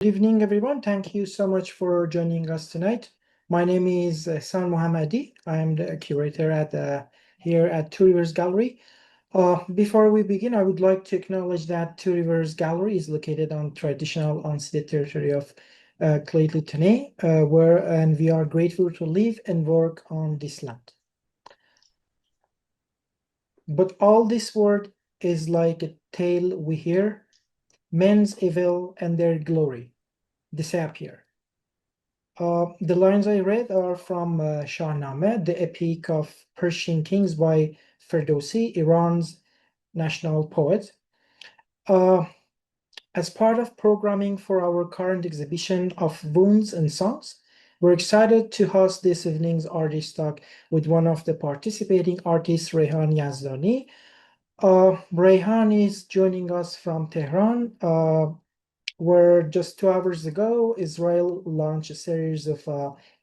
Good evening, everyone. Thank you so much for joining us tonight. My name is San Mohammadi. I am the curator here at Two Rivers Gallery. Before we begin, I would like to acknowledge that Two Rivers Gallery is located on traditional unceded territory of Clayton Tene, and we are grateful to live and work on this land. But all this word is like a tale we hear, men's evil and their glory disappear. The lines I read are from Shahnameh, the epic of Persian kings by Ferdowsi, Iran's national poet. As part of programming for our current exhibition of wounds and songs, we're excited to host this evening's artist talk with one of the participating artists, Reyhan Yazdani. Reyhan is joining us from Tehran, where just 2 hours ago, Israel launched a series of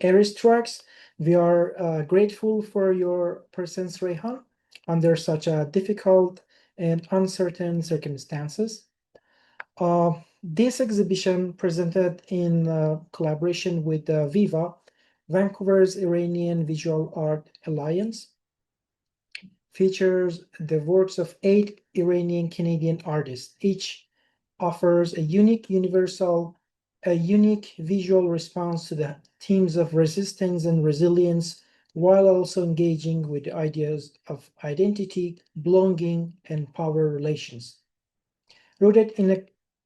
Eris tracks. We are grateful for your presence, Reyhan, under such a difficult and uncertain circumstances. This exhibition, presented in collaboration with Viva, Vancouver's Iranian Visual Art Alliance, features the works of 8 Iranian Canadian artists. Each offers a unique visual response to the themes of resistance and resilience, while also engaging with the ideas of identity, belonging, and power relations. Rooted in a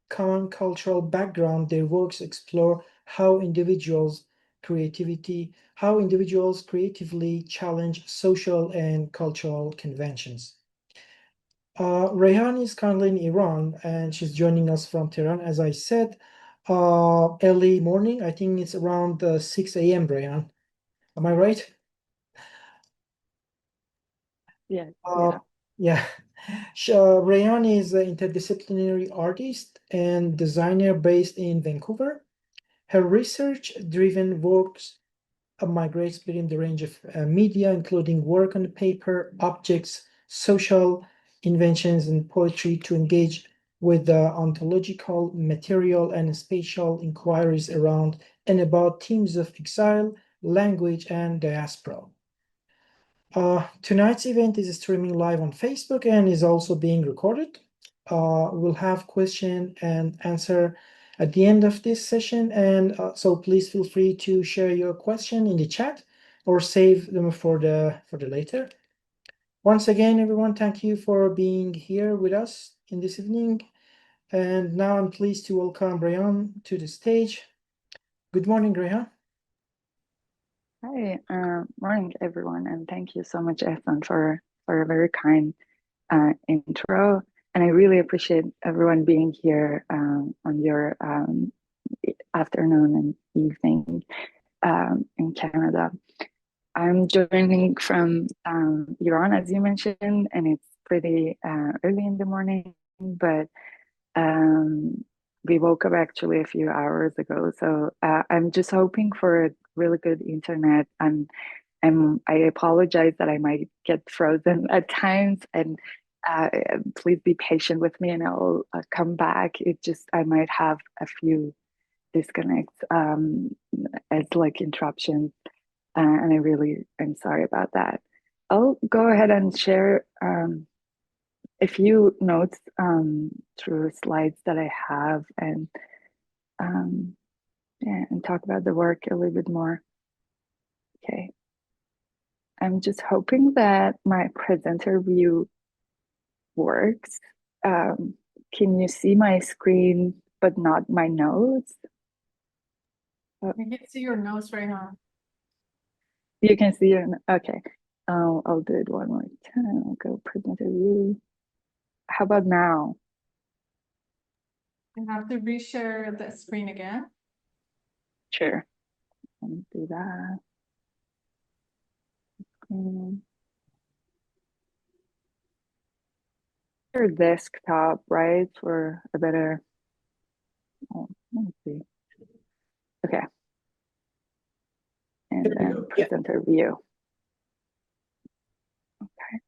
common cultural background, their works explore how individuals creatively challenge social and cultural conventions. Reyhan is currently in Iran and she's joining us from Tehran, as I said, early morning. I think it's around 6 a.m. Reyhan. Am I right? Yes. Yeah. Reyhan is an interdisciplinary artist and designer based in Vancouver. Her research-driven works migrates between the range of media, including work on paper, objects, social inventions, and poetry, to engage with the ontological, material, and spatial inquiries around and about themes of exile, language, and diaspora. Tonight's event is streaming live on Facebook and is also being recorded. We'll have question and answer at the end of this session, and so please feel free to share your question in the chat or save them for the later. Once again, everyone, thank you for being here with us in this evening. And now I'm pleased to welcome Reyhan to the stage. Good morning, Reyhan. Hi, morning everyone, and thank you so much, Ehsan, for a very kind intro. And I really appreciate everyone being here on your afternoon and evening in Canada. I'm joining from Iran, as you mentioned, and it's pretty early in the morning, but we woke up actually a few hours ago. So I'm just hoping for a really good internet, and I apologize that I might get frozen at times, and please be patient with me and I'll come back. It just, I might have a few disconnects as like interruptions, and I really am sorry about that. I'll go ahead and share a few notes through slides that I have, and yeah, and talk about the work a little bit more. Okay. I'm just hoping that my presenter view works. Can you see my screen but not my notes? I can see your notes right now. You can see your, okay. I'll do it one more time. I'll go presenter view. How about now? You have to reshare the screen again. Sure. Let me do that. Your desktop, right? For a better, oh, let me see. Okay. And then presenter view. Okay.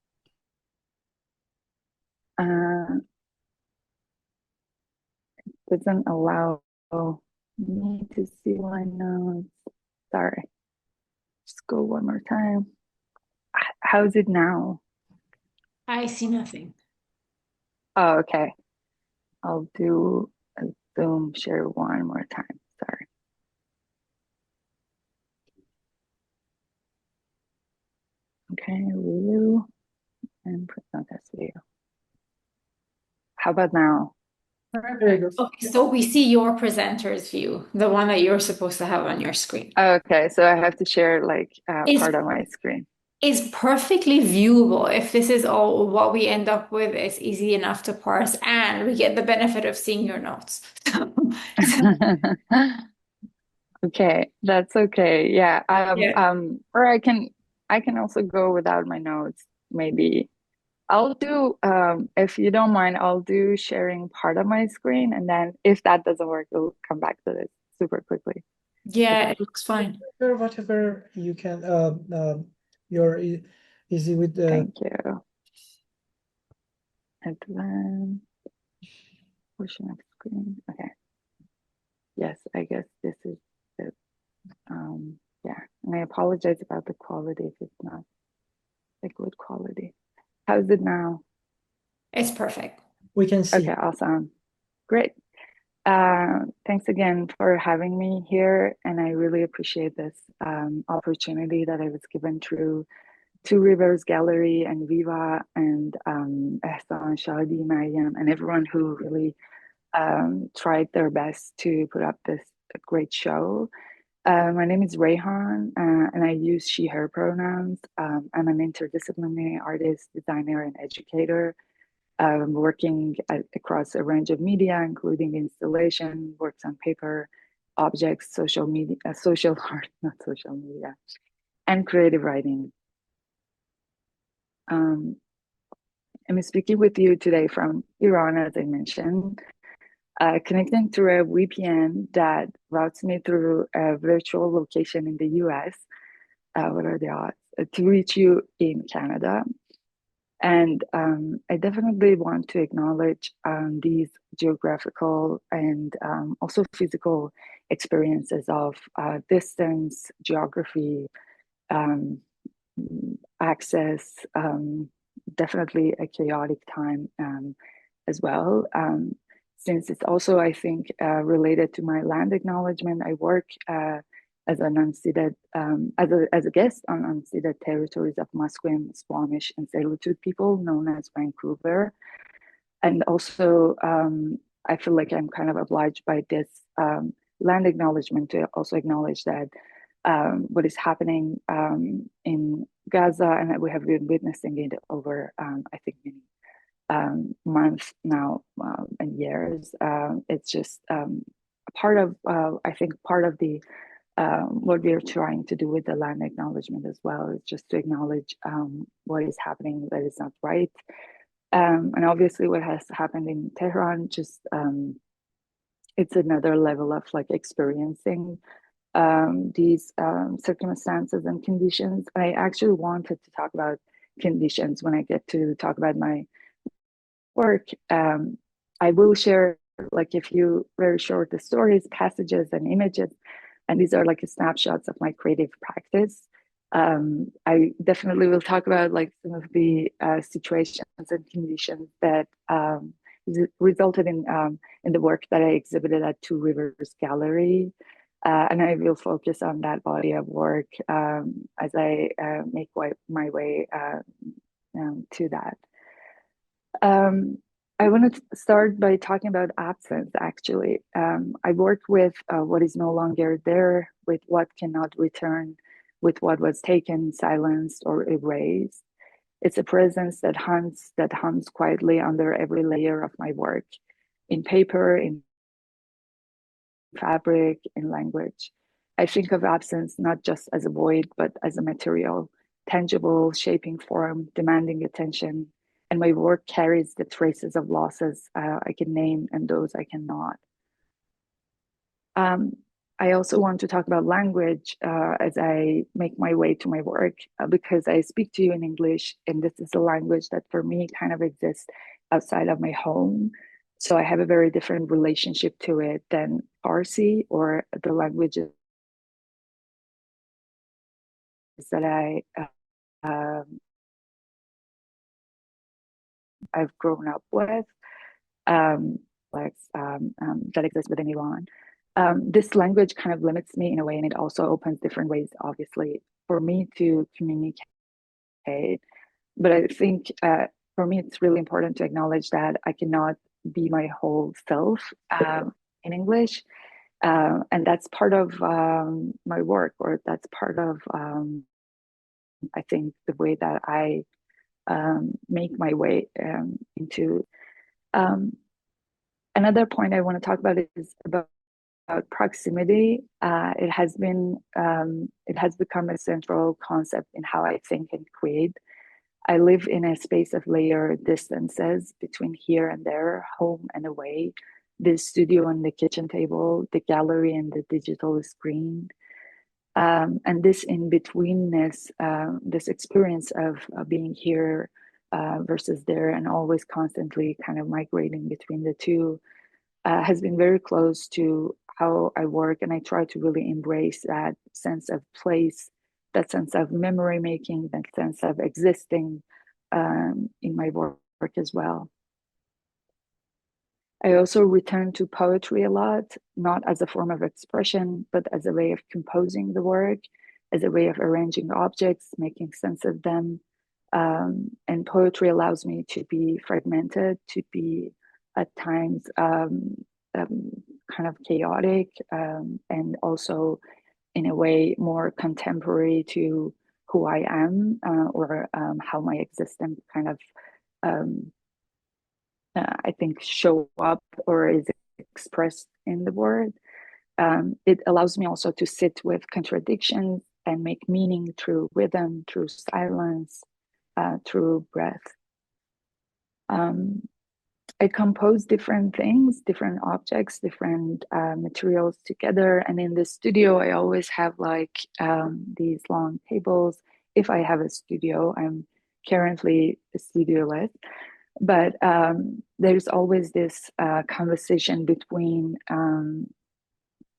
It doesn't allow Need to see my notes. Sorry. Just go one more time. How's it now? I see nothing. Oh, okay. I'll do a Zoom share one more time. Sorry. Okay, view and present as view. How about now? Very good. Okay, so we see your presenter's view, the one that you're supposed to have on your screen. Okay, so I have to share like Is part of my screen. is perfectly viewable. If this is all what we end up with, it's easy enough to parse, and we get the benefit of seeing your notes. Okay, that's okay. Yeah. Yeah. Or I can also go without my notes, maybe. I'll do if you don't mind, I'll do sharing part of my screen, and then if that doesn't work, we'll come back to this super quickly. Yeah, Okay. it looks fine. Whatever you can. You're easy with the. Thank you. Advanced portion of screen. Okay. Yes, I guess this is it. Yeah, and I apologize about the quality if it's not a good quality. How's it now? It's perfect. We can see. Okay, awesome. Great. Thanks again for having me here, and I really appreciate this opportunity that I was given through Two Rivers Gallery and Viva and Ehsan, Shadi, Mariam, and everyone who really tried their best to put up this great show. My name is Reyhan, and I use she, her pronouns. I'm an interdisciplinary artist, designer, and educator, working across a range of media, including installation, works on paper, objects, social media, social art, not social media, and creative writing. I'm speaking with you today from Iran, as I mentioned, connecting through a VPN that routes me through a virtual location in the US. What are the odds? To reach you in Canada. And I definitely want to acknowledge these geographical and also physical experiences of distance, geography, um, access, definitely a chaotic time as well. Since it's also, I think, related to my land acknowledgement, I work as an unceded, as a guest on unceded territories of Musqueam, Squamish, and Tsleil-Waututh people, known as Vancouver. And also, I feel like I'm kind of obliged by this land acknowledgement to also acknowledge that what is happening in Gaza, and we have been witnessing it over, I think, many months now and years. It's just part of, I think, part of the what we are trying to do with the land acknowledgement as well is just to acknowledge what is happening that is not right. And obviously what has happened in Tehran, just it's another level of like experiencing these circumstances and conditions. I actually wanted to talk about conditions when I get to talk about my work. I will share like a few very short stories, passages, and images, and these are like snapshots of my creative practice. I definitely will talk about like some of the situations and conditions that resulted in the work that I exhibited at Two Rivers Gallery. And I will focus on that body of work as I make my way to that. I want to start by talking about absence, actually. I work with what is no longer there, with what cannot return, with what was taken, silenced, or erased. It's a presence that hums quietly under every layer of my work, in paper, in fabric, in language. I think of absence not just as a void, but as a material, tangible, shaping form, demanding attention. And my work carries the traces of losses I can name and those I cannot. I also want to talk about language as I make my way to my work because I speak to you in English, and this is a language that for me kind of exists outside of my home. So I have a very different relationship to it than Farsi or the languages that I've grown up with, like that exist within Iran. This language kind of limits me in a way, and it also opens different ways, obviously, for me to communicate. But I think for me, it's really important to acknowledge that I cannot be my whole self in English. And that's part of my work, or that's part of, I think, the way that I make my way into. Another point I want to talk about is about proximity. It has become a central concept in how I think and create. I live in a space of layered distances between here and there, home and away, the studio and the kitchen table, the gallery and the digital screen. And this in betweenness, this experience of being here versus there, and always constantly kind of migrating between the two, has been very close to how I work. And I try to really embrace that sense of place, that sense of memory making, that sense of existing in my work as well. I also return to poetry a lot, not as a form of expression, but as a way of composing the work, as a way of arranging objects, making sense of them. And poetry allows me to be fragmented, to be at times kind of chaotic, and also in a way more contemporary to who I am, or how my existence kind of I think show up or is expressed in the word. It allows me also to sit with contradictions and make meaning through rhythm, through silence, through breath. I compose different things, different objects, different materials together. And in the studio, I always have like these long tables. If I have a studio, I'm currently studioless, but there's always this conversation between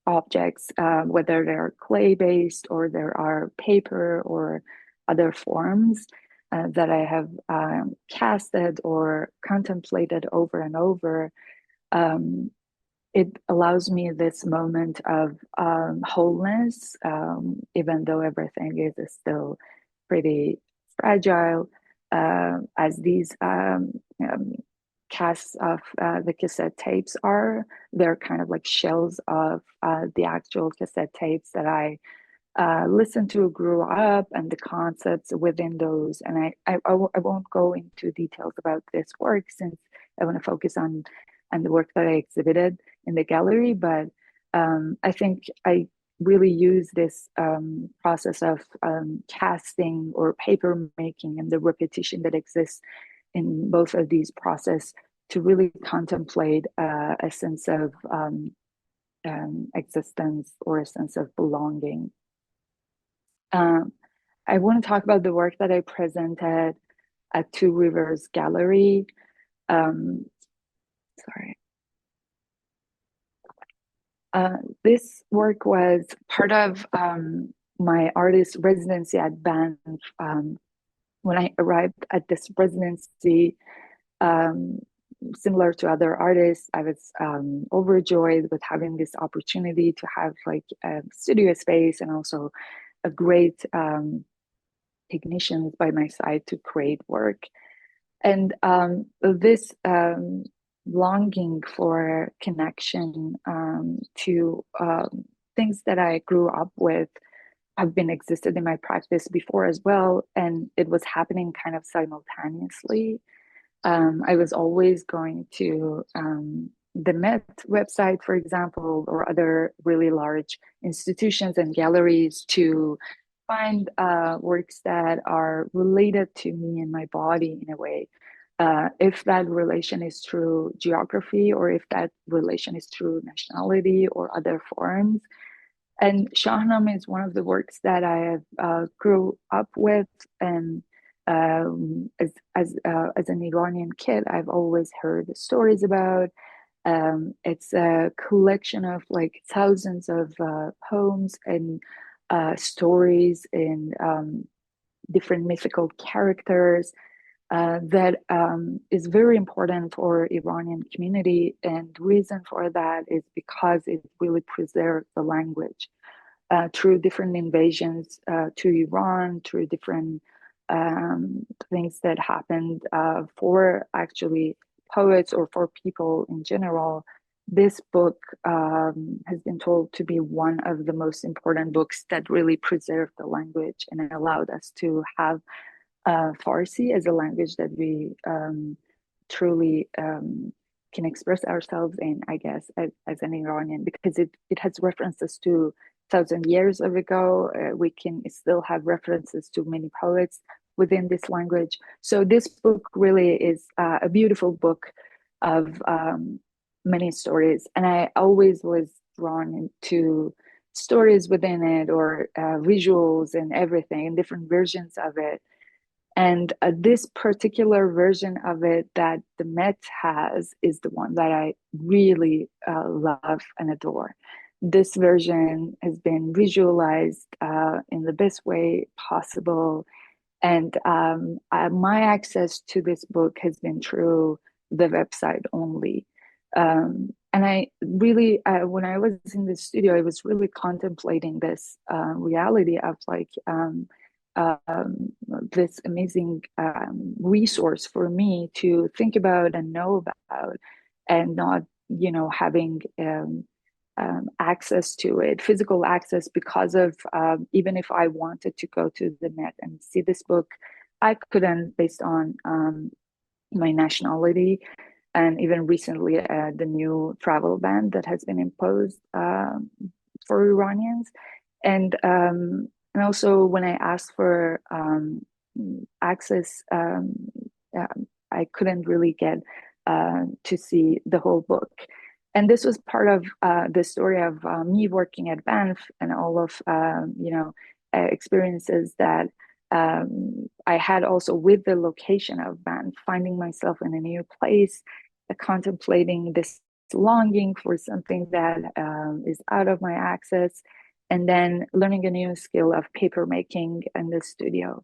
objects, whether they're clay-based or there are paper or other forms that I have casted or contemplated over and over. It allows me this moment of wholeness, even though everything is still pretty fragile, as these casts of the cassette tapes are. They're kind of like shells of the actual cassette tapes that I listened to, grew up, and the concepts within those. And I won't go into details about this work, since I want to focus on the work that I exhibited in the gallery. But I think I really use this process of casting or paper making and the repetition that exists in both of these processes to really contemplate a sense of existence or a sense of belonging. I want to talk about the work that I presented at Two Rivers Gallery. Sorry. This work was part of my artist residency at Banff. When I arrived at this residency, similar to other artists, I was overjoyed with having this opportunity to have like a studio space and also a great technicians by my side to create work. And this longing for connection to things that I grew up with have been existed in my practice before as well. And it was happening kind of simultaneously. I was always going to the Met website, for example, or other really large institutions and galleries to find works that are related to me and my body in a way. If that relation is through geography, or if that relation is through nationality or other forms. And Shahnameh is one of the works that I have grew up with, and as an Iranian kid, I've always heard stories about. It's a collection of like thousands of poems and stories and different mythical characters that is very important for Iranian community. And reason for that is because it really preserved the language through different invasions to Iran, through different things that happened for actually poets or for people in general. This book has been told to be one of the most important books that really preserved the language and allowed us to have Farsi as a language that we truly can express ourselves in, I guess, as an Iranian, because it has references to 1,000 years ago. We can still have references to many poets within this language. So this book really is a beautiful book of many stories. And I always was drawn into stories within it or visuals and everything, and different versions of it. And this particular version of it that the Met has is the one that I really love and adore. This version has been visualized in the best way possible. And my access to this book has been through the website only. And I really, when I was in the studio, I was really contemplating this reality of like, this amazing resource for me to think about and know about, and not, having access to it, physical access, because of even if I wanted to go to the net and see this book, I couldn't, based on my nationality, and even recently the new travel ban that has been imposed for Iranians. And also when I asked for access, I couldn't really get to see the whole book. And this was part of the story of me working at Banff and all of experiences that I had also with the location of Banff, finding myself in a new place, contemplating this longing for something that is out of my access, and then learning a new skill of paper making in the studio.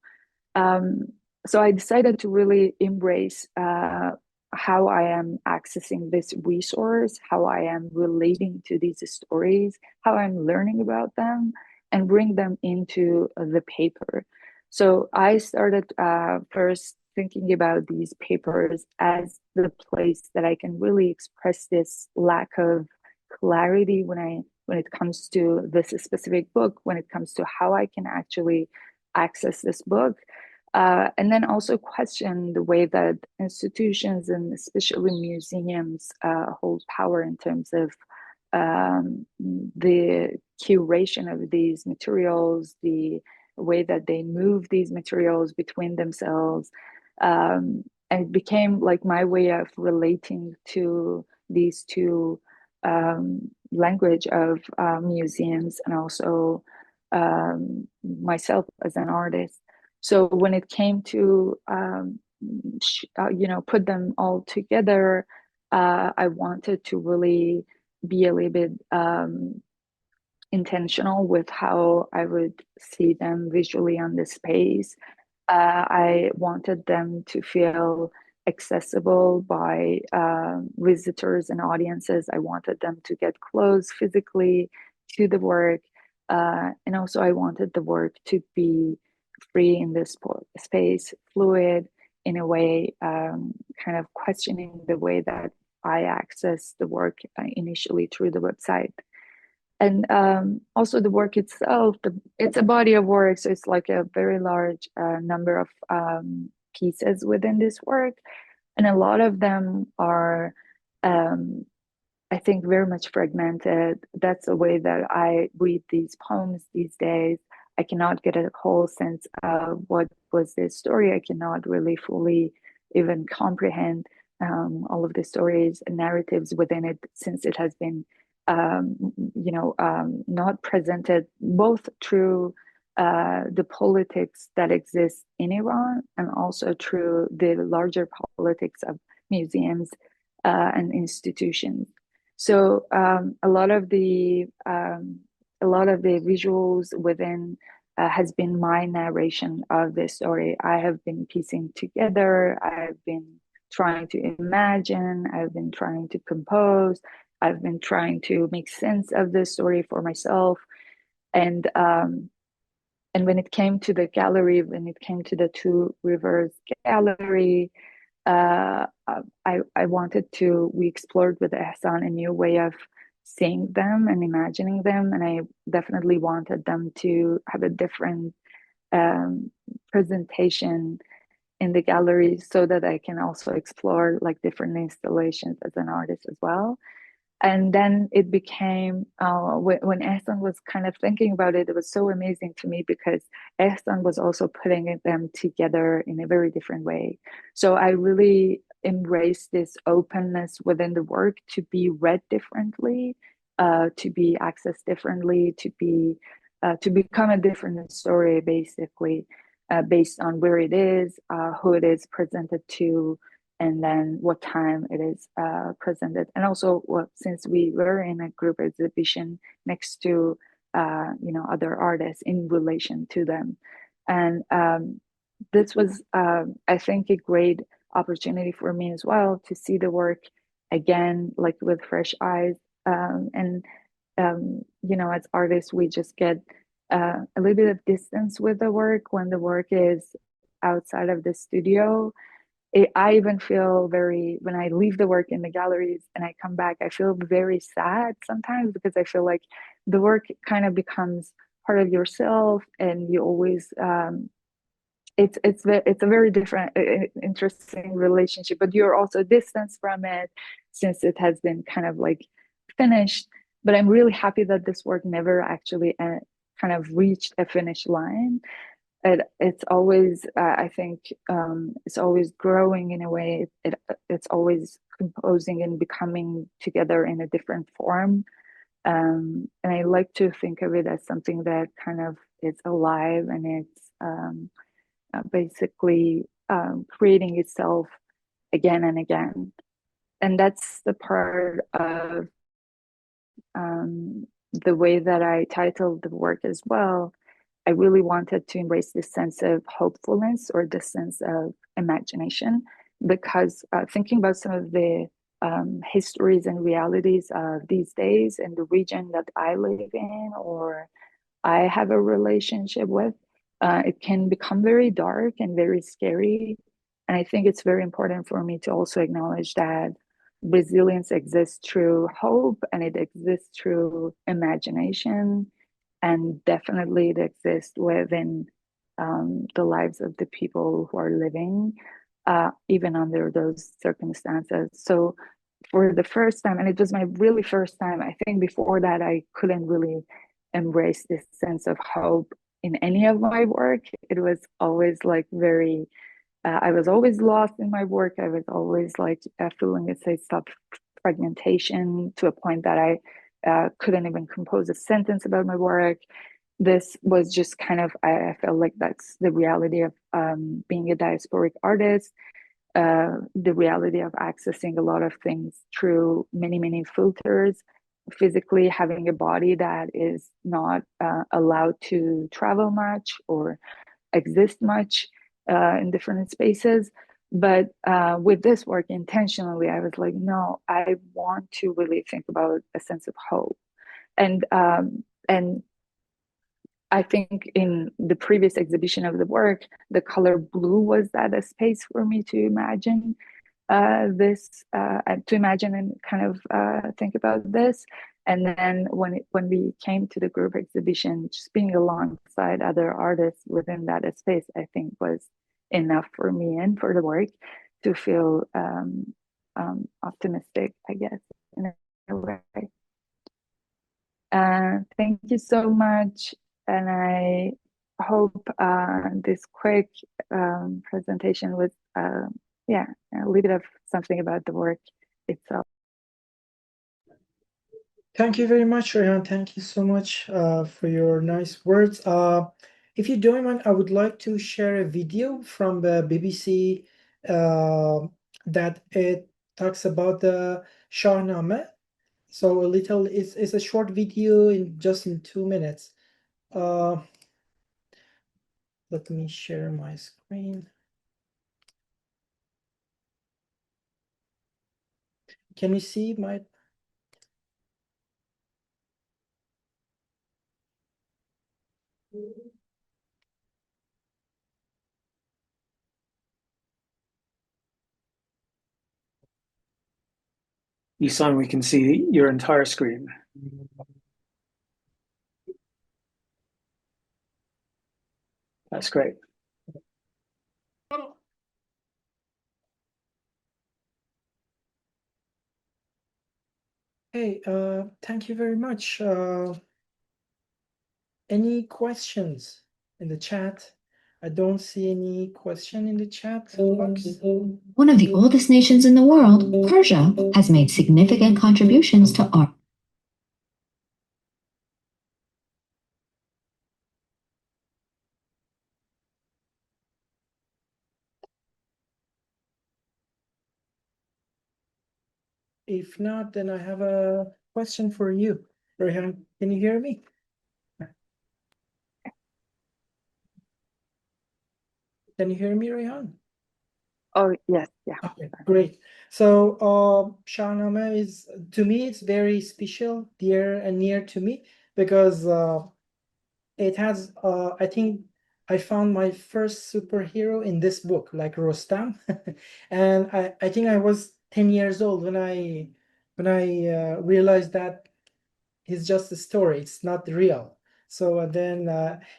So I decided to really embrace how I am accessing this resource, how I am relating to these stories, how I'm learning about them, and bring them into the paper. So I started first thinking about these papers as the place that I can really express this lack of clarity when it comes to this specific book, when it comes to how I can actually access this book. And then also question the way that institutions and especially museums hold power in terms of the curation of these materials, the way that they move these materials between themselves. And it became like my way of relating to these two language of museums, and also myself as an artist. So when it came to put them all together, I wanted to really be a little bit intentional with how I would see them visually on the space. I wanted them to feel accessible by visitors and audiences. I wanted them to get close physically to the work. And also, I wanted the work to be free in this space, fluid in a way, kind of questioning the way that I access the work initially through the website. And also the work itself, it's a body of work, so it's like a very large number of pieces within this work. And a lot of them are, I think, very much fragmented. That's the way that I read these poems these days. I cannot get a whole sense of what was this story. I cannot really fully even comprehend all of the stories and narratives within it, since it has been not presented both through the politics that exists in Iran, and also through the larger politics of museums and institutions. So a lot of the visuals within has been my narration of this story. I have been piecing together. I've been trying to imagine. I've been trying to compose. I've been trying to make sense of this story for myself. And when it came to the gallery, when it came to the Two Rivers Gallery, we explored with Ehsan a new way of seeing them and imagining them. And I definitely wanted them to have a different presentation in the gallery so that I can also explore like different installations as an artist as well. And then it became when Ehsan was kind of thinking about it, it was so amazing to me because Ehsan was also putting them together in a very different way. So I really embraced this openness within the work to be read differently, to be accessed differently, to become a different story, basically, based on where it is, who it is presented to, and then what time it is presented. And also, since we were in a group exhibition next to other artists in relation to them. And this was, I think, a great opportunity for me as well to see the work again, like with fresh eyes. As artists, we just get a little bit of distance with the work when the work is outside of the studio. I even feel when I leave the work in the galleries and I come back, I feel very sad sometimes because I feel like the work kind of becomes part of yourself, and you always it's a very different, interesting relationship, but you're also distanced from it since it has been kind of like finished. But I'm really happy that this work never actually kind of reached a finish line. It's always I think it's always growing in a way. It's always composing and becoming together in a different form, and I like to think of it as something that kind of is alive, and it's basically creating itself again and again. And that's the part of the way that I titled the work as well. I really wanted to embrace this sense of hopefulness or this sense of imagination, because thinking about some of the histories and realities of these days in the region that I live in or I have a relationship with, it can become very dark and very scary. And I think it's very important for me to also acknowledge that resilience exists through hope, and it exists through imagination, and definitely it exists within the lives of the people who are living, even under those circumstances. So for the first time, and it was my really first time, I think before that I couldn't really embrace this sense of hope in any of my work. It was always like very I was always lost in my work. I was always like feeling a sense of fragmentation to a point that I couldn't even compose a sentence about my work. This was just kind of, I felt like that's the reality of being a diasporic artist, the reality of accessing a lot of things through many, many filters, physically having a body that is not allowed to travel much or exist much in different spaces. But with this work, intentionally, I was like, no, I want to really think about a sense of hope. And I think in the previous exhibition of the work, the color blue was that a space for me to imagine to imagine and kind of think about this. And then when we came to the group exhibition, just being alongside other artists within that space, I think was enough for me and for the work to feel optimistic, I guess, in a way. Thank you so much. And I hope this quick presentation was, a little bit of something about the work itself. Thank you very much, Reyhan. Thank you so much for your nice words. If you don't mind, I would like to share a video from the BBC that it talks about the Shahnameh. So it's a short video in just in 2 minutes. Let me share my screen. Can you see my? Isan, we can see your entire screen. That's great. Hey, thank you very much. Any questions in the chat? I don't see any question in the chat box. One of the oldest nations in the world, Persia, has made significant contributions to art. If not, then I have a question for you. Reyhan, can you hear me? Can you hear me, Reyhan? Oh, yes, yeah. Okay, great. So, Shahnameh is, to me, it's very special, dear and near to me, because it has, I think I found my first superhero in this book, like Rostam. And I think I was 10 years old when I realized that it's just a story, it's not real. So then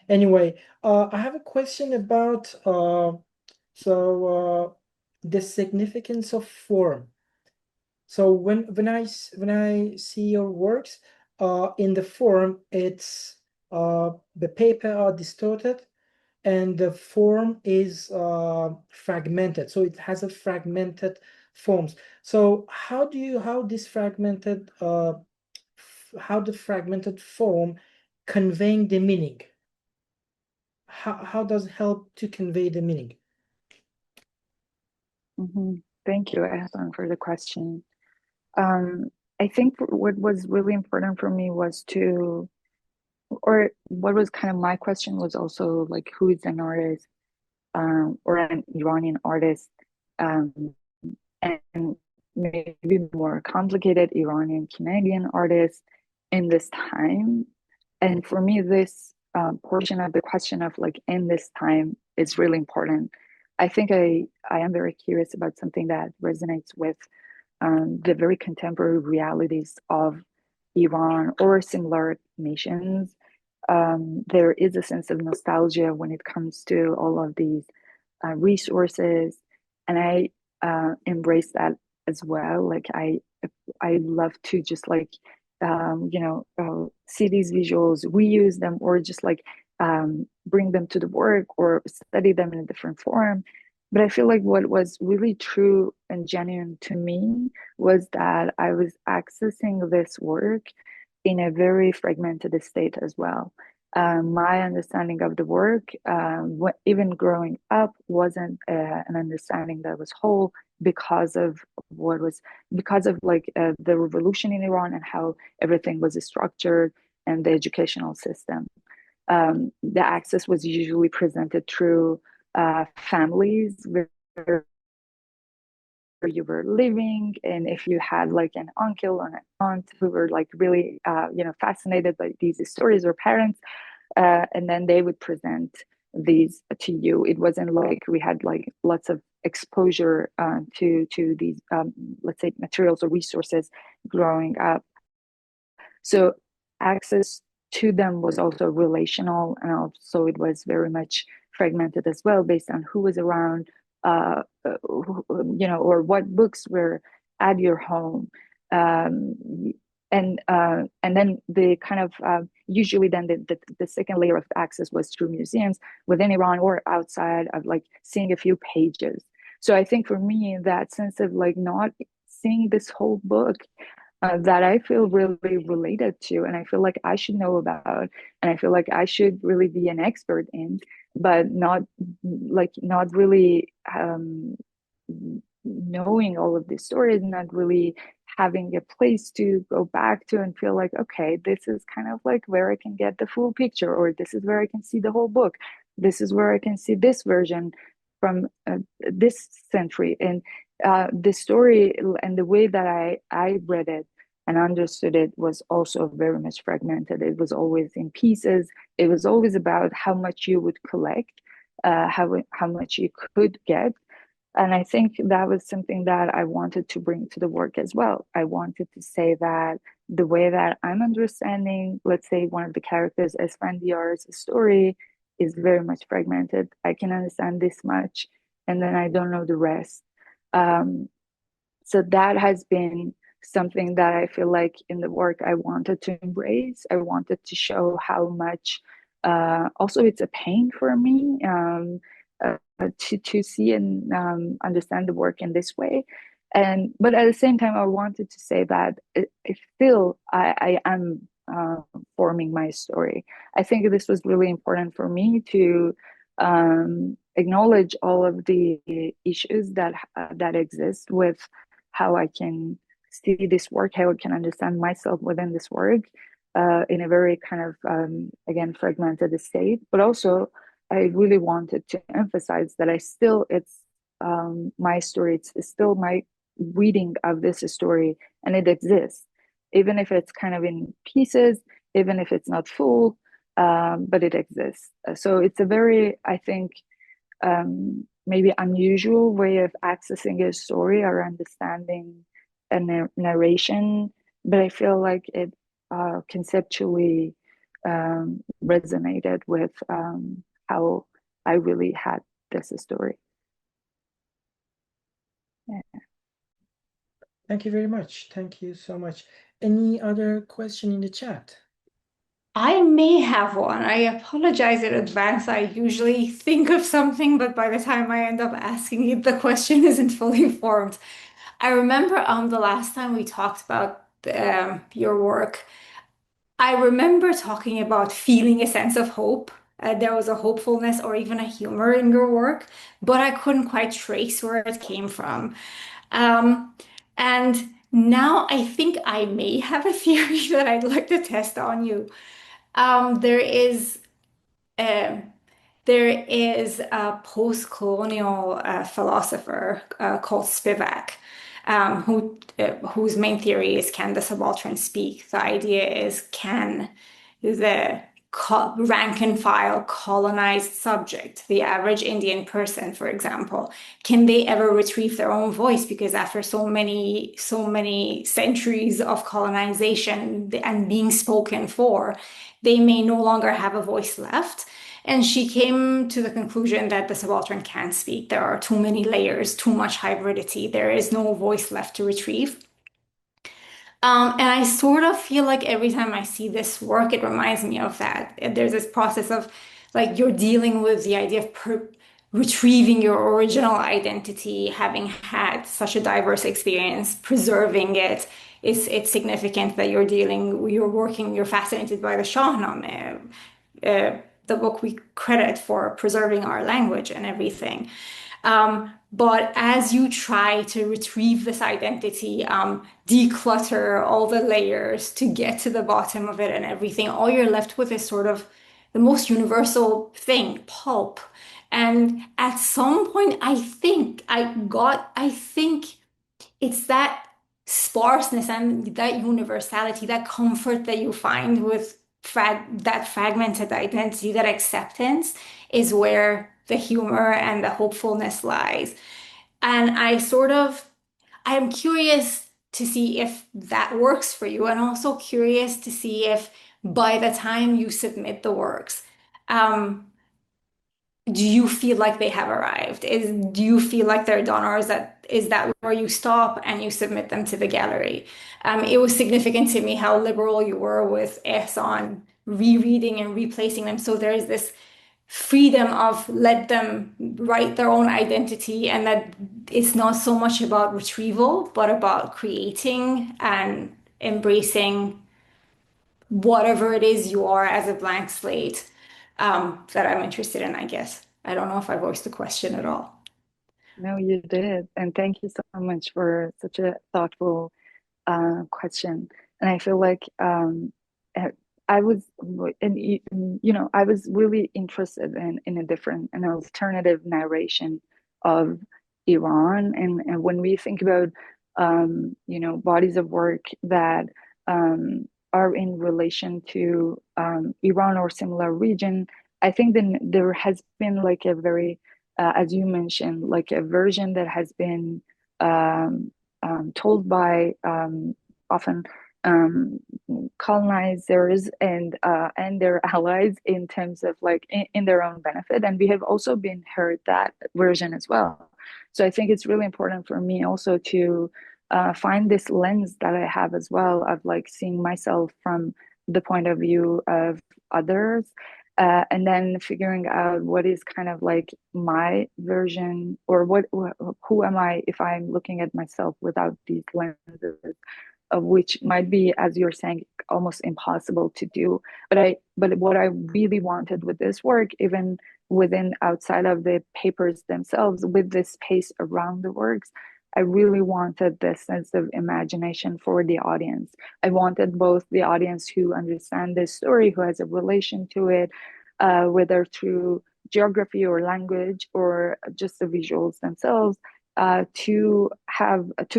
anyway, I have a question about the significance of form. So when I see your works, in the form, it's the paper are distorted and the form is fragmented. So it has a fragmented forms. So how this fragmented how the fragmented form conveying the meaning? How does it help to convey the meaning? Thank you, Ehsan, for the question. I think what was really important for me was or what was kind of my question was also like, who is an artist, or an Iranian artist, and maybe more complicated Iranian Canadian artists in this time. And for me, this portion of the question of like in this time is really important. I think I am very curious about something that resonates with the very contemporary realities of Iran or similar nations. There is a sense of nostalgia when it comes to all of these resources, and I embrace that as well. Like I love to just like see these visuals, reuse them, or just like bring them to the work or study them in a different form. But I feel like what was really true and genuine to me was that I was accessing this work in a very fragmented state as well. My understanding of the work, even growing up, wasn't an understanding that was whole because of the revolution in Iran and how everything was structured and the educational system. The access was usually presented through families where you were living, and if you had like an uncle or an aunt who were like really fascinated by these stories, or parents, and then they would present these to you. It wasn't like we had like lots of exposure to these let's say materials or resources growing up. So access to them was also relational, and also it was very much fragmented as well based on who was around, or what books were at your home. Um, and then the kind of usually then the second layer of access was through museums within Iran or outside, of like seeing a few pages. So I think for me, that sense of like not seeing this whole book, that I feel really related to, and I feel like I should know about, and I feel like I should really be an expert in, but not really knowing all of these stories, not really having a place to go back to and feel like, okay, this is kind of like where I can get the full picture, or this is where I can see the whole book. This is where I can see this version from this century. And the story and the way that I read it and understood it was also very much fragmented. It was always in pieces. It was always about how much you would collect, how much you could get. And I think that was something that I wanted to bring to the work as well. I wanted to say that the way that I'm understanding, let's say, one of the characters, Esfandiar's story, is very much fragmented. I can understand this much, and then I don't know the rest. So that has been something that I feel like in the work I wanted to embrace. I wanted to show how much also it's a pain for me to see and understand the work in this way. But at the same time, I wanted to say that it still I am forming my story. I think this was really important for me to acknowledge all of the issues that exist with how I can see this work, how I can understand myself within this work in a very kind of again fragmented state. But also, I really wanted to emphasize that it's my story. It's still my reading of this story, and it exists, even if it's kind of in pieces, even if it's not full, but it exists. So it's a very, I think, maybe unusual way of accessing a story or understanding a narration, but I feel like it conceptually resonated with how I really had this story. Yeah. Thank you very much. Thank you so much. Any other question in the chat? I may have one. I apologize in advance. I usually think of something, but by the time I end up asking it, the question isn't fully formed. I remember the last time we talked about your work, I remember talking about feeling a sense of hope. There was a hopefulness or even a humor in your work, but I couldn't quite trace where it came from. And now I think I may have a theory that I'd like to test on you. There is um, there is a post-colonial philosopher called Spivak, whose main theory is, can the subaltern speak? The idea is, can the rank and file colonized subject, the average Indian person, for example, can they ever retrieve their own voice? Because after so many centuries of colonization and being spoken for, they may no longer have a voice left. And she came to the conclusion that the subaltern can't speak. There are too many layers, too much hybridity. There is no voice left to retrieve. And I sort of feel like every time I see this work, it reminds me of that. There's this process of like you're dealing with the idea of retrieving your original identity, having had such a diverse experience, preserving it. It's significant that you're working, you're fascinated by the Shahnameh, the book we credit for preserving our language and everything. But as you try to retrieve this identity, declutter all the layers to get to the bottom of it and everything, all you're left with is sort of the most universal thing, pulp. And at some point, I think it's that sparseness and that universality, that comfort that you find with that fragmented identity, that acceptance is where the humor and the hopefulness lies. And I am curious to see if that works for you, and also curious to see if by the time you submit the works, um, do you feel like they have arrived? Do you feel like they're done, or is that where you stop and you submit them to the gallery? It was significant to me how liberal you were with Ehsan rereading and replacing them. So there is this freedom of let them write their own identity, and that it's not so much about retrieval, but about creating and embracing whatever it is you are as a blank slate, that I'm interested in, I guess. I don't know if I voiced the question at all. No, you did. And thank you so much for such a thoughtful question. And I feel like I was, and I was really interested in a different, an alternative narration of Iran. And when we think about, bodies of work that are in relation to Iran or similar region, I think then there has been like a very, as you mentioned, like a version that has been told by often colonizers and their allies in terms of like in their own benefit, and we have also been heard that version as well. So I think it's really important for me also to find this lens that I have as well of like seeing myself from the point of view of others, and then figuring out what is kind of like my version, or who am I if I'm looking at myself without these lenses, of which might be, as you're saying, almost impossible to do. But what I really wanted with this work, even within outside of the papers themselves, with this space around the works, I really wanted this sense of imagination for the audience. I wanted both the audience who understand this story, who has a relation to it, whether through geography or language or just the visuals themselves, to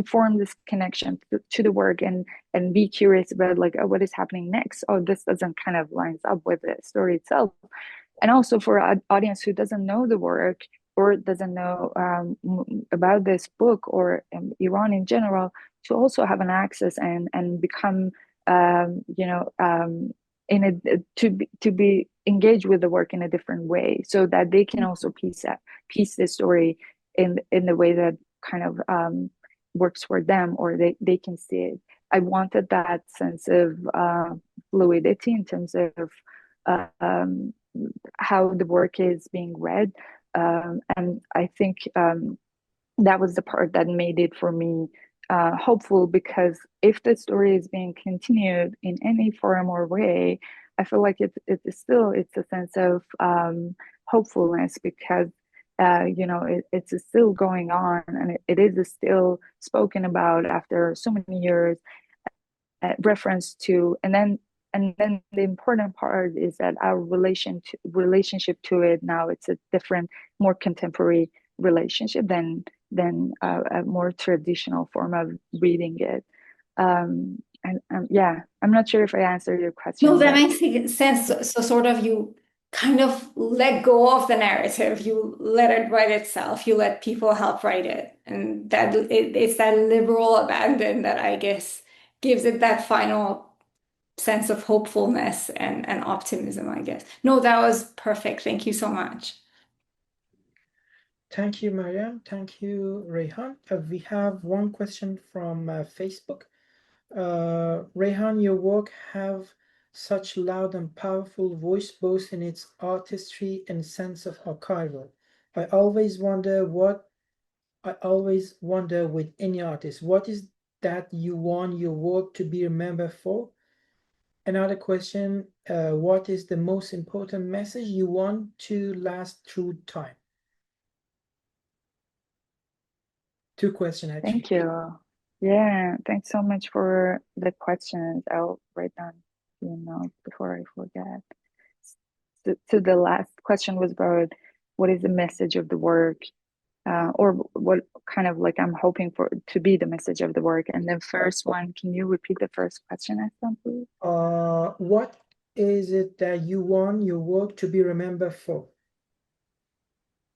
form this connection to the work and be curious about like, oh, what is happening next? Oh, this doesn't kind of lines up with the story itself. And also for an audience who doesn't know the work or doesn't know about this book or Iran in general, to also have an access and become in a to be engaged with the work in a different way, so that they can also piece the story in the way that kind of works for them, or they can see it. I wanted that sense of fluidity in terms of how the work is being read, and I think that was the part that made it for me hopeful, because if the story is being continued in any form or way, I feel like it's a sense of hopefulness, because it's still going on, and it is still spoken about after so many years, reference to, and then the important part is that our relationship to it now, it's a different, more contemporary relationship than a more traditional form of reading it. And yeah, I'm not sure if I answered your question. No, that makes sense. So sort of you kind of let go of the narrative. You let it write itself. You let people help write it. And it's that liberal abandon that I guess gives it that final sense of hopefulness and optimism, I guess. No, that was perfect. Thank you so much. Thank you, Mariam. Thank you, Reyhan. We have one question from Facebook. Reyhan, your work have such loud and powerful voice, both in its artistry and sense of archival. I always wonder with any artist, what is that you want your work to be remembered for? Another question, what is the most important message you want to last through time? Two questions, actually. Thank you. Yeah, thanks so much for the questions. I'll write down a few notes before I forget. So the last question was about what is the message of the work, or what kind of like I'm hoping for to be the message of the work. And the first one, can you repeat the first question, Aslan, please? What is it that you want your work to be remembered for?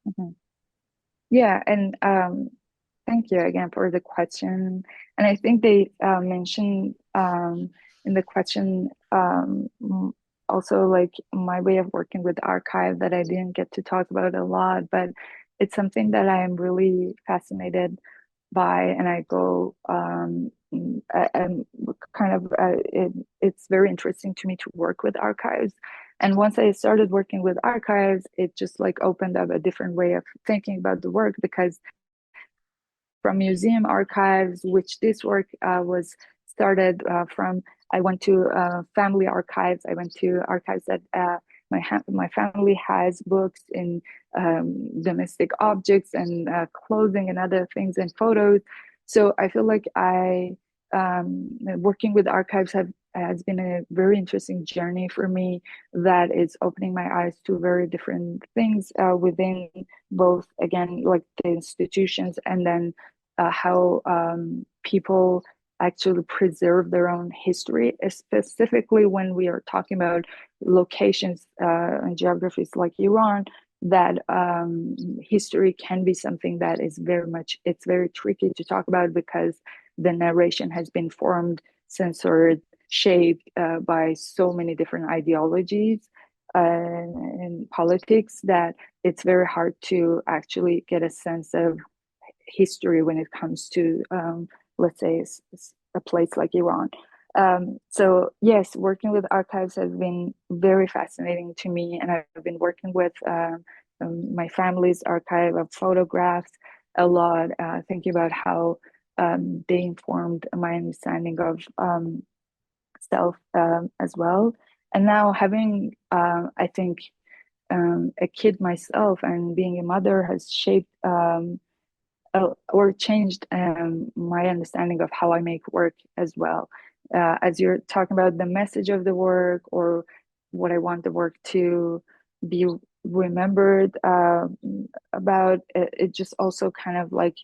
Mm-hmm. Yeah, and thank you again for the question. And I think they mentioned in the question also like my way of working with archive that I didn't get to talk about a lot, but it's something that I am really fascinated by, and I go and kind of it's very interesting to me to work with archives. And once I started working with archives, it just like opened up a different way of thinking about the work, because from museum archives, which this work was started from, I went to family archives. I went to archives that my family has books in domestic objects and clothing and other things and photos. So I feel like I working with archives has been a very interesting journey for me that is opening my eyes to very different things within both, again, like the institutions, and then how people actually preserve their own history, specifically when we are talking about locations and geographies like Iran, that history can be something that is it's very tricky to talk about, because the narration has been formed, censored, shaped by so many different ideologies and politics, that it's very hard to actually get a sense of history when it comes to, let's say, a place like Iran. So yes, working with archives has been very fascinating to me, and I've been working with my family's archive of photographs a lot, thinking about how they informed my understanding of self as well. And now having, I think, a kid myself and being a mother has shaped or changed my understanding of how I make work as well. As you're talking about the message of the work, or what I want the work to be remembered about, it just also kind of like,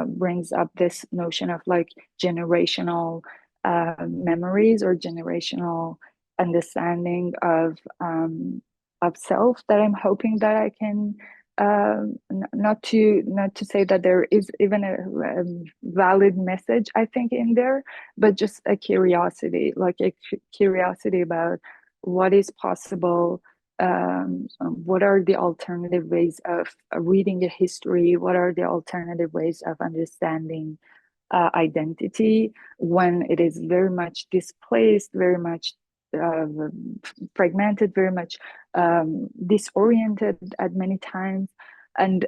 brings up this notion of like generational memories, or generational understanding of self, that I'm hoping that I can, not to say that there is even a valid message, I think, in there, but just a curiosity, like a curiosity about what is possible. What are the alternative ways of reading a history? What are the alternative ways of understanding identity when it is very much displaced, very much uh, fragmented, very much disoriented at many times, and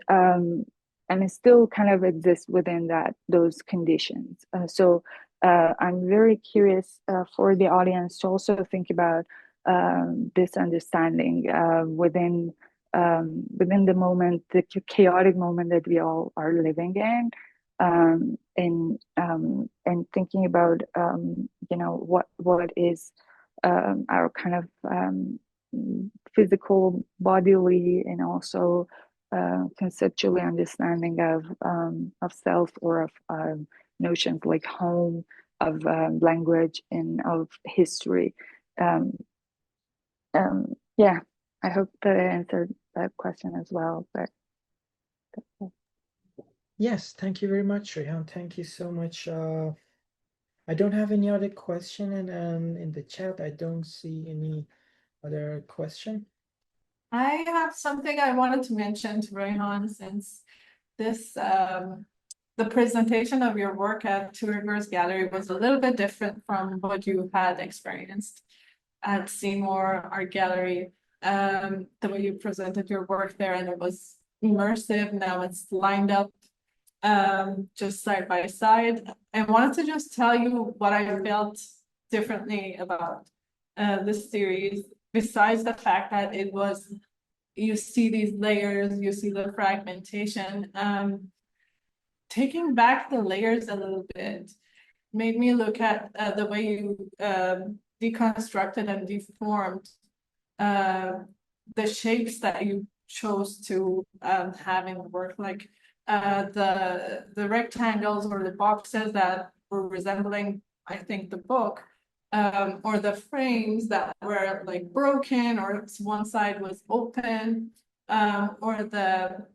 it still kind of exists within those conditions. So I'm very curious for the audience to also think about this understanding within the moment, the chaotic moment that we all are living in, and thinking about what is our kind of physical, bodily, and also conceptually understanding of self, or of notions like home, of language, and of history. Um, yeah, I hope that I answered that question as well. But Yes, thank you very much, Reyhan. Thank you so much. I don't have any other question, and in the chat, I don't see any other question. I have something I wanted to mention to Reyhan, since this the presentation of your work at Two Rivers Gallery was a little bit different from what you had experienced at Seymour Art Gallery. The way you presented your work there, and it was immersive. Now it's lined up just side by side. I wanted to just tell you what I felt differently about this series, besides the fact that it was, you see these layers, you see the fragmentation. Taking back the layers a little bit made me look at the way you deconstructed and deformed the shapes that you chose to have in the work, like the rectangles or the boxes that were resembling, I think, the book, or the frames that were like broken, or one side was open, or the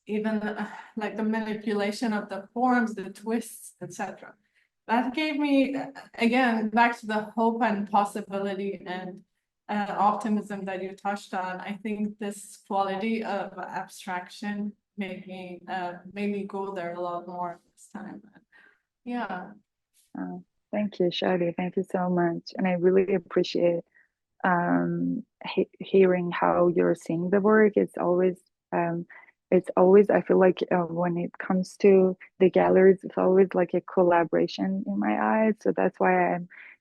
even like the manipulation of the forms, the twists, etc. That gave me, again, back to the hope and possibility and optimism that you touched on. I think this quality of abstraction made me go there a lot more this time. Yeah. thank you, Shadi. Thank you so much, and I really appreciate hearing how you're seeing the work. It's always, I feel like when it comes to the galleries, it's always like a collaboration in my eyes. So that's why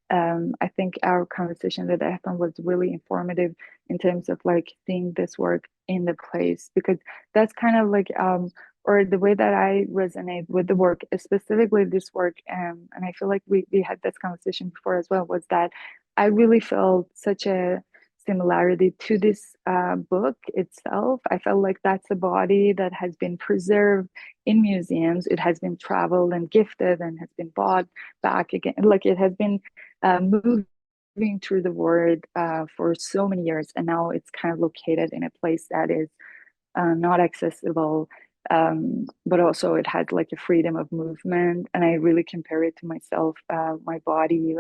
I think our conversation that happened was really informative in terms of like seeing this work in the place, because that's kind of like or the way that I resonate with the work, specifically this work, and I feel like we had this conversation before as well, was that I really felt such a similarity to this book itself. I felt like that's a body that has been preserved in museums. It has been traveled and gifted and has been bought back again. Like it has been moving through the world for so many years, and now it's kind of located in a place that is not accessible, but also it had like a freedom of movement. And I really compare it to myself, my body,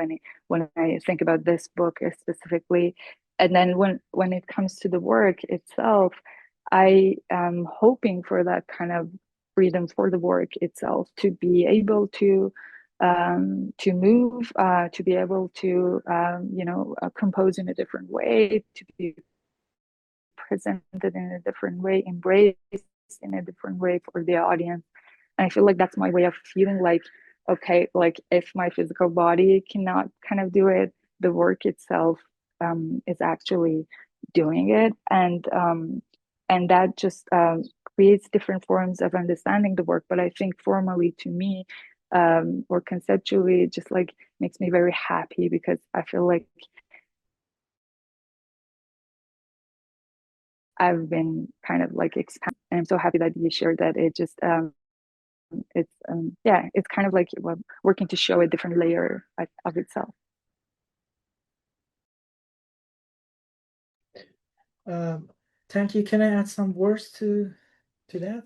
when I think about this book specifically. And then when it comes to the work itself, I am hoping for that kind of freedom for the work itself, to be able to move, to be able to compose in a different way, to be presented in a different way, embraced in a different way for the audience. And I feel like that's my way of feeling like, okay, like if my physical body cannot kind of do it, the work itself is actually doing it. And that just creates different forms of understanding the work. But I think formally, to me, or conceptually, it just like makes me very happy, because I feel like I've been kind of like expanding. And I'm so happy that you shared that. It just it's kind of like working to show a different layer of itself. Thank you. Can I add some words to that?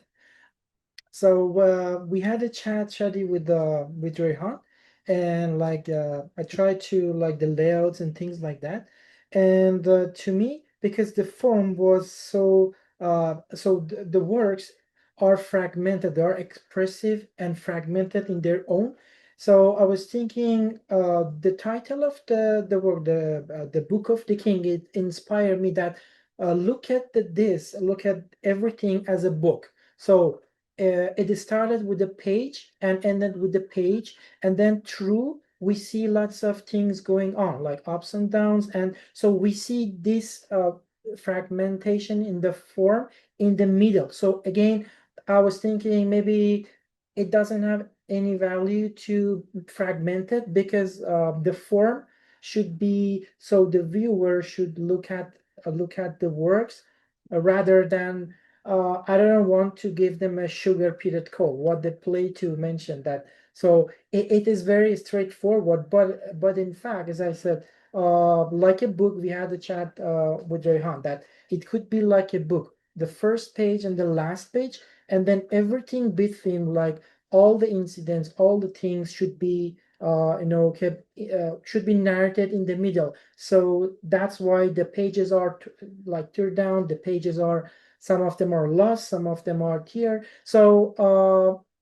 So we had a chat, Shadi, with Reyhan, and like I tried to like the layouts and things like that. And to me, because the form was so the works are fragmented, they are expressive and fragmented in their own. So I was thinking the title of the work, the Book of the King, it inspired me that look at look at everything as a book. So it started with a page and ended with the page, and then through we see lots of things going on, like ups and downs, and so we see this fragmentation in the form in the middle. So again, I was thinking maybe it doesn't have any value to fragment it, because the form should be, so the viewer should look at the works rather than I don't want to give them a sugar period code, what the Plato mentioned that. So it is very straightforward, but in fact, as I said, like a book, we had a chat with Reyhan that it could be like a book, the first page and the last page, and then everything between, like all the incidents, all the things should be should be narrated in the middle. So that's why the pages are like turned down, the pages are, some of them are lost, some of them are here. So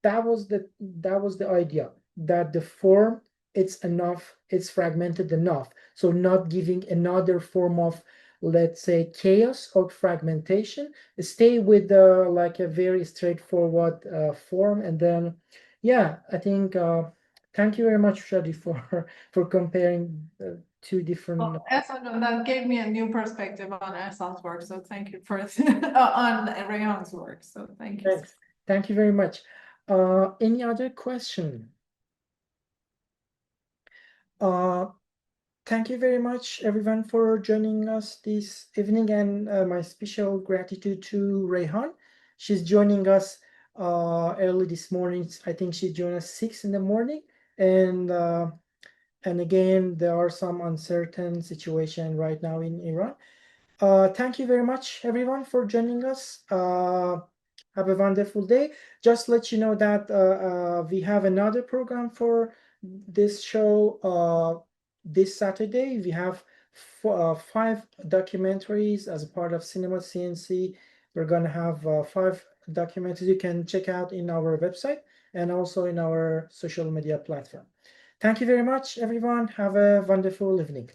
that was the idea, that the form, it's enough, it's fragmented enough, so not giving another form of, let's say, chaos or fragmentation. Stay with like a very straightforward form. And then yeah, I think thank you very much, Shadi, for comparing two different. Well, Ehsan, that gave me a new perspective on Ehsan's work, so thank you for on Reyhan's work. So thank you. Thanks. Thank you very much. Any other question? Thank you very much, everyone, for joining us this evening, and my special gratitude to Reyhan. She's joining us early this morning. I think she joined us 6 in the morning, and again, there are some uncertain situation right now in Iran. Thank you very much, everyone, for joining us. Have a wonderful day. Just let you know that we have another program for this show this Saturday. We have 5 documentaries as a part of Cinema CNC. We're going to have 5 documentaries you can check out in our website and also in our social media platform. Thank you very much, everyone. Have a wonderful evening.